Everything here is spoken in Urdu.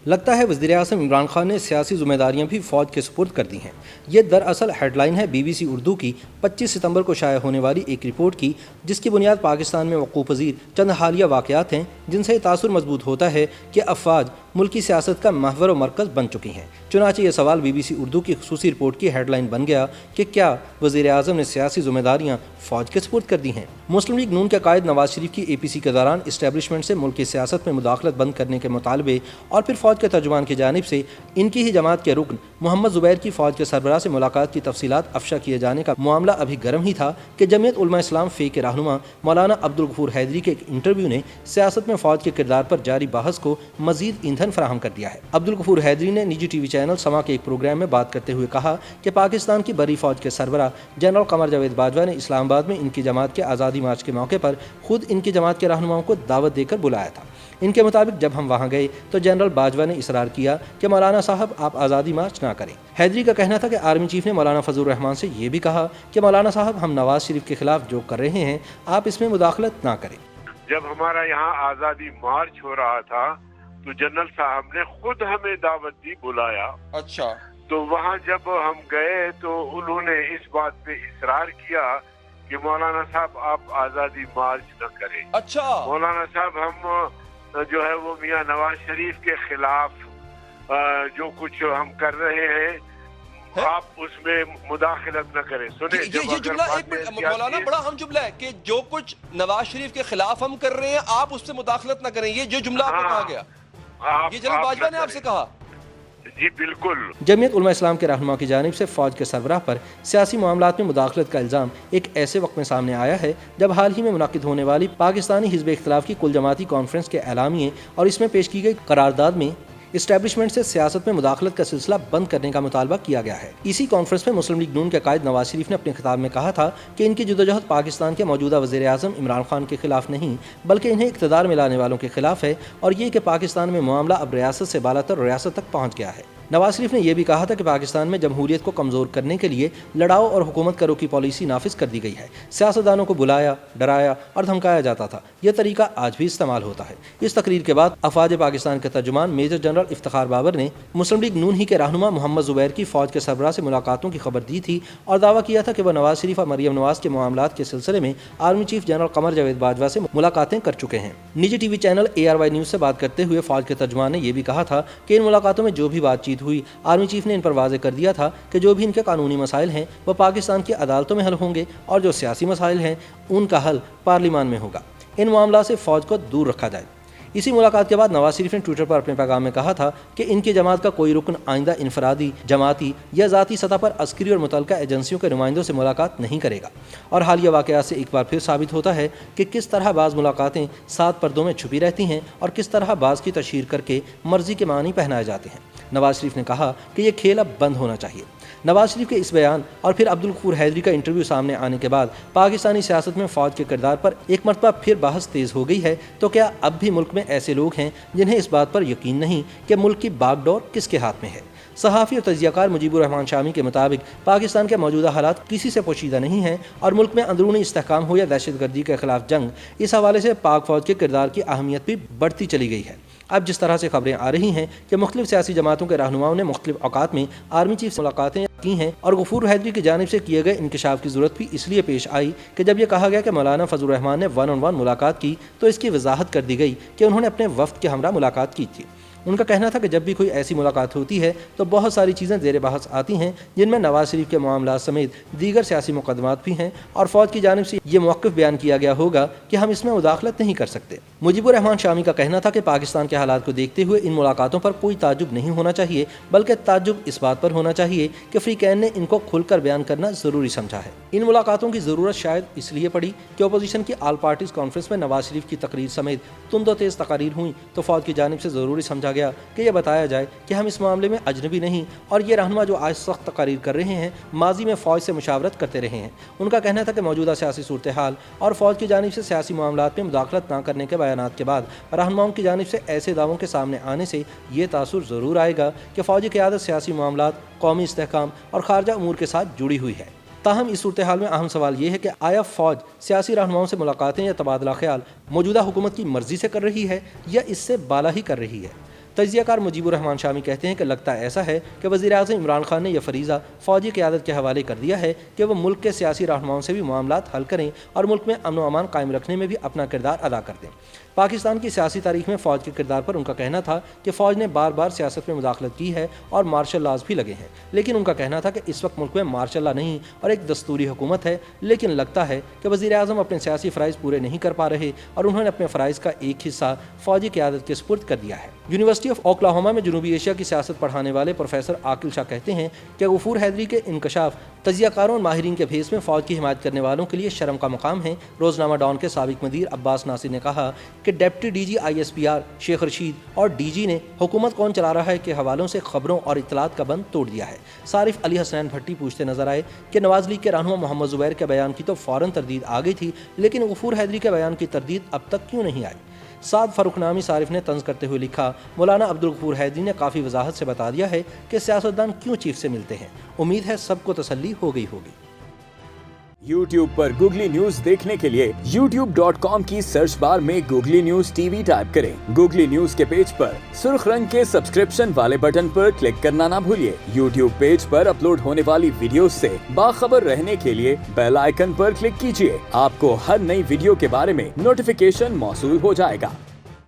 لگتا ہے وزیر اعظم عمران خان نے سیاسی ذمہ داریاں بھی فوج کے سپرد کر دی ہیں۔ یہ دراصل ہیڈ لائن ہے BBC اردو کی 25 ستمبر کو شائع ہونے والی ایک رپورٹ کی، جس کی بنیاد پاکستان میں وقوع پذیر چند حالیہ واقعات ہیں، جن سے یہ تاثر مضبوط ہوتا ہے کہ افواج ملکی سیاست کا محور و مرکز بن چکی ہیں۔ چنانچہ یہ سوال BBC اردو کی خصوصی رپورٹ کی ہیڈ لائن بن گیا کہ کیا وزیر اعظم نے سیاسی ذمہ داریاں فوج کے سپرد کر دی ہیں؟ مسلم لیگ نون کے قائد نواز شریف کی APC کے دوران اسٹیبلشمنٹ سے ملک کی سیاست میں مداخلت بند کرنے کے مطالبے اور پھر فوج کے ترجمان کی جانب سے ان کی ہی جماعت کے رکن محمد زبیر کی فوج کے سربراہ سے ملاقات کی تفصیلات افشا کیے جانے کا معاملہ ابھی گرم ہی تھا کہ جمعیت علماء اسلام فے کے رہنما مولانا عبدالغفور حیدری کے ایک انٹرویو نے سیاست میں فوج کے کردار پر جاری بحث کو مزید ایندھن فراہم کر دیا ہے۔ عبدالغفور حیدری نے نجی TV چینل سما کے ایک پروگرام میں بات کرتے ہوئے کہا کہ پاکستان کی بری فوج کے سربراہ جنرل قمر جاوید باجوہ نے اسلام آباد میں ان کی جماعت کے آزادی مارچ کے موقع پر خود ان کی جماعت کے رہنماؤں کو دعوت دے کر بلایا تھا۔ ان کے مطابق جب ہم وہاں گئے تو جنرل باجوہ نے اصرار کیا کہ مولانا صاحب آپ آزادی مارچ نہ کریں۔ حیدری کا کہنا تھا کہ آرمی چیف نے مولانا فضل الرحمان سے یہ بھی کہا کہ مولانا صاحب ہم نواز شریف کے خلاف جو کر رہے ہیں آپ اس میں مداخلت نہ کریں۔ جب ہمارا یہاں آزادی مارچ ہو رہا تھا تو جنرل صاحب نے خود ہمیں دعوت دی، بلایا۔ اچھا، تو وہاں جب ہم گئے تو انہوں نے اس بات پہ اصرار کیا کہ مولانا صاحب آپ آزادی مارچ نہ کریں۔ اچھا، مولانا صاحب ہم جو ہے وہ میاں نواز شریف کے خلاف جو کچھ ہم کر رہے ہیں آپ اس میں مداخلت نہ کریں۔ سنیں، یہ جملہ ایک منٹ مولانا بڑا اہم جملہ ہے کہ جو کچھ نواز شریف کے خلاف ہم کر رہے ہیں آپ اس سے مداخلت نہ کریں، یہ جو جملہ آپ کو کہا گیا یہ جنرل باجوہ نے آپ سے کہا؟ جی بالکل۔ جمعیت علماء اسلام کے رہنما کی جانب سے فوج کے سربراہ پر سیاسی معاملات میں مداخلت کا الزام ایک ایسے وقت میں سامنے آیا ہے جب حال ہی میں منعقد ہونے والی پاکستانی حزب اختلاف کی کل جماعتی کانفرنس کے اعلامیے اور اس میں پیش کی گئی قرارداد میں اسٹیبلشمنٹ سے سیاست میں مداخلت کا سلسلہ بند کرنے کا مطالبہ کیا گیا ہے۔ اسی کانفرنس میں مسلم لیگ نون کے قائد نواز شریف نے اپنے خطاب میں کہا تھا کہ ان کی جدوجہد پاکستان کے موجودہ وزیر اعظم عمران خان کے خلاف نہیں بلکہ انہیں اقتدار میں لانے والوں کے خلاف ہے، اور یہ کہ پاکستان میں معاملہ اب ریاست سے بالاتر ریاست تک پہنچ گیا ہے۔ نواز شریف نے یہ بھی کہا تھا کہ پاکستان میں جمہوریت کو کمزور کرنے کے لیے لڑاؤ اور حکومت کرو کی پالیسی نافذ کر دی گئی ہے۔ سیاستدانوں کو بلایا، ڈرایا اور دھمکایا جاتا تھا، یہ طریقہ آج بھی استعمال ہوتا ہے۔ اس تقریر کے بعد افواج پاکستان کے ترجمان میجر جنرل افتخار بابر نے مسلم لیگ نون ہی کے رہنما محمد زبیر کی فوج کے سربراہ سے ملاقاتوں کی خبر دی تھی اور دعویٰ کیا تھا کہ وہ نواز شریف اور مریم نواز کے معاملات کے سلسلے میں army chief general Qamar Javed Bajwa سے ملاقاتیں کر چکے ہیں۔ نجی TV چینل ARY نیوز سے بات کرتے ہوئے فوج کے ترجمان نے یہ بھی کہا تھا کہ ان ملاقاتوں میں جو بھی بات چیت ہوئی آرمی چیف نے ان پر واضح کر دیا تھا کہ جو بھی ان کے قانونی مسائل ہیں وہ پاکستان کی عدالتوں میں حل ہوں گے اور جو سیاسی مسائل ہیں ان کا حل پارلیمان میں ہوگا۔ ان معاملات سے فوج کو دور رکھا جائے۔ اسی ملاقات کے بعد نواز شریف نے ٹویٹر پر اپنے پیغام میں کہا تھا کہ ان کی جماعت کا کوئی رکن آئندہ انفرادی، جماعتی یا ذاتی سطح پر عسکری اور متعلقہ ایجنسیوں کے نمائندوں سے ملاقات نہیں کرے گا، اور حالیہ واقعات سے ایک بار پھر ثابت ہوتا ہے کہ کس طرح بعض ملاقاتیں 7 پردوں میں چھپی رہتی ہیں اور کس طرح بعض کی تشہیر کر کے مرضی کے معنی پہنائے جاتے ہیں۔ نواز شریف نے کہا کہ یہ کھیل اب بند ہونا چاہیے۔ نواز شریف کے اس بیان اور پھر عبدالغفور حیدری کا انٹرویو سامنے آنے کے بعد پاکستانی سیاست میں فوج کے کردار پر ایک مرتبہ پھر بحث تیز ہو گئی ہے۔ تو کیا اب بھی ملک میں ایسے لوگ ہیں جنہیں اس بات پر یقین نہیں کہ ملک کی باغ ڈور کس کے ہاتھ میں ہے؟ صحافی اور تجزیہ کار مجیب الرحمان شامی کے مطابق پاکستان کے موجودہ حالات کسی سے پوشیدہ نہیں ہیں اور ملک میں اندرونی استحکام ہو یا دہشت گردی کے خلاف جنگ، اس حوالے سے پاک فوج کے کردار کی اہمیت بھی بڑھتی چلی گئی ہے۔ اب جس طرح سے خبریں آ رہی ہیں کہ مختلف سیاسی جماعتوں کے رہنماؤں نے مختلف اوقات میں آرمی چیف سے ملاقاتیں کی ہیں اور غفور حیدری کی جانب سے کیے گئے انکشاف کی ضرورت بھی اس لیے پیش آئی کہ جب یہ کہا گیا کہ مولانا فضل الرحمان نے 1 on 1 ملاقات کی تو اس کی وضاحت کر دی گئی کہ انہوں نے اپنے وفد کے ہمراہ ملاقات کی تھی۔ ان کا کہنا تھا کہ جب بھی کوئی ایسی ملاقات ہوتی ہے تو بہت ساری چیزیں زیر بحث آتی ہیں، جن میں نواز شریف کے معاملات سمیت دیگر سیاسی مقدمات بھی ہیں، اور فوج کی جانب سے یہ موقف بیان کیا گیا ہوگا کہ ہم اس میں مداخلت نہیں کر سکتے۔ مجیب الرحمان شامی کا کہنا تھا کہ پاکستان کے حالات کو دیکھتے ہوئے ان ملاقاتوں پر کوئی تعجب نہیں ہونا چاہیے، بلکہ تعجب اس بات پر ہونا چاہیے کہ فریقین نے ان کو کھل کر بیان کرنا ضروری سمجھا ہے۔ ان ملاقاتوں کی ضرورت شاید اس لیے پڑی کہ اپوزیشن کی آل پارٹیز کانفرنس میں نواز شریف کی تقریر سمیت تند و تیز تقاریر ہوئیں تو فوج کی جانب سے ضروری سمجھا گیا کہ یہ بتایا جائے کہ ہم اس معاملے میں اجنبی نہیں، اور یہ رہنما جو آج سخت تقاریر کر رہے ہیں ماضی میں فوج سے مشاورت کرتے رہے ہیں۔ ان کا کہنا تھا کہ موجودہ سیاسی صورتحال اور فوج کی جانب سے سیاسی معاملات میں مداخلت نہ کرنے کے بیانات کے بعد رہنماؤں کی جانب سے ایسے دعووں کے سامنے آنے سے یہ تاثر ضرور آئے گا کہ فوجی قیادت سیاسی معاملات، قومی استحکام اور خارجہ امور کے ساتھ جڑی ہوئی ہے۔ تاہم اس صورتحال میں اہم سوال یہ ہے کہ آیا فوج سیاسی رہنماؤں سے ملاقاتیں یا تبادلہ خیال موجودہ حکومت کی مرضی سے کر رہی ہے یا اس سے بالا ہی کر رہی ہے؟ تجزیہ کار مجیب الرحمان شامی کہتے ہیں کہ لگتا ایسا ہے کہ وزیر اعظم عمران خان نے یہ فریضہ فوجی قیادت کے حوالے کر دیا ہے کہ وہ ملک کے سیاسی رہنماؤں سے بھی معاملات حل کریں اور ملک میں امن و امان قائم رکھنے میں بھی اپنا کردار ادا کر دیں۔ پاکستان کی سیاسی تاریخ میں فوج کے کردار پر ان کا کہنا تھا کہ فوج نے بار بار سیاست میں مداخلت کی ہے اور مارشل لاز بھی لگے ہیں، لیکن ان کا کہنا تھا کہ اس وقت ملک میں مارشل لا نہیں اور ایک دستوری حکومت ہے، لیکن لگتا ہے کہ وزیر اعظم اپنے سیاسی فرائض پورے نہیں کر پا رہے اور انہوں نے اپنے فرائض کا ایک حصہ فوجی قیادت کے سپرد کر دیا ہے۔ یونیورسٹی آف اوکلاہوما میں جنوبی ایشیا کی سیاست پڑھانے والے پروفیسر عاقل شاہ کہتے ہیں کہ غفور حیدری کے انکشاف تجزیہ کاروں اور ماہرین کے بھیس میں فوج کی حمایت کرنے والوں کے لیے شرم کا مقام ہے۔ روزنامہ ڈان کے سابق مدیر عباس ناصر نے کہا کہ deputy D G I S P R Sheikh Rashid اور ڈی جی نے حکومت کون چلا رہا ہے کے حوالوں سے خبروں اور اطلاعات کا بند توڑ دیا ہے۔ صارف علی حسنین بھٹی پوچھتے نظر آئے کہ نواز لیگ کے رہنما محمد زبیر کے بیان کی تو فوراً تردید آ گئی تھی، لیکن غفور حیدری کے بیان کی تردید اب تک کیوں نہیں آئی؟ سعد فاروق نامی صارف نے طنز کرتے ہوئے لکھا، مولانا عبدالغفور حیدری نے کافی وضاحت سے بتا دیا ہے کہ سیاستدان کیوں چیف سے ملتے ہیں۔ امید ہے سب کو تسلی ہو گئی ہوگی۔ YouTube پر گوگلی نیوز دیکھنے کے لیے youtube.com کی سرچ بار میں googly news T V type کریں۔ گوگلی نیوز کے پیج پر سرخ رنگ کے سبسکرپشن والے بٹن پر کلک کرنا نہ بھولیے۔ YouTube پیج پر اپلوڈ ہونے والی ویڈیوز سے باخبر رہنے کے لیے بیل آئیکن پر کلک کیجیے۔ آپ کو ہر نئی ویڈیو کے بارے میں نوٹیفیکیشن موصول ہو جائے گا۔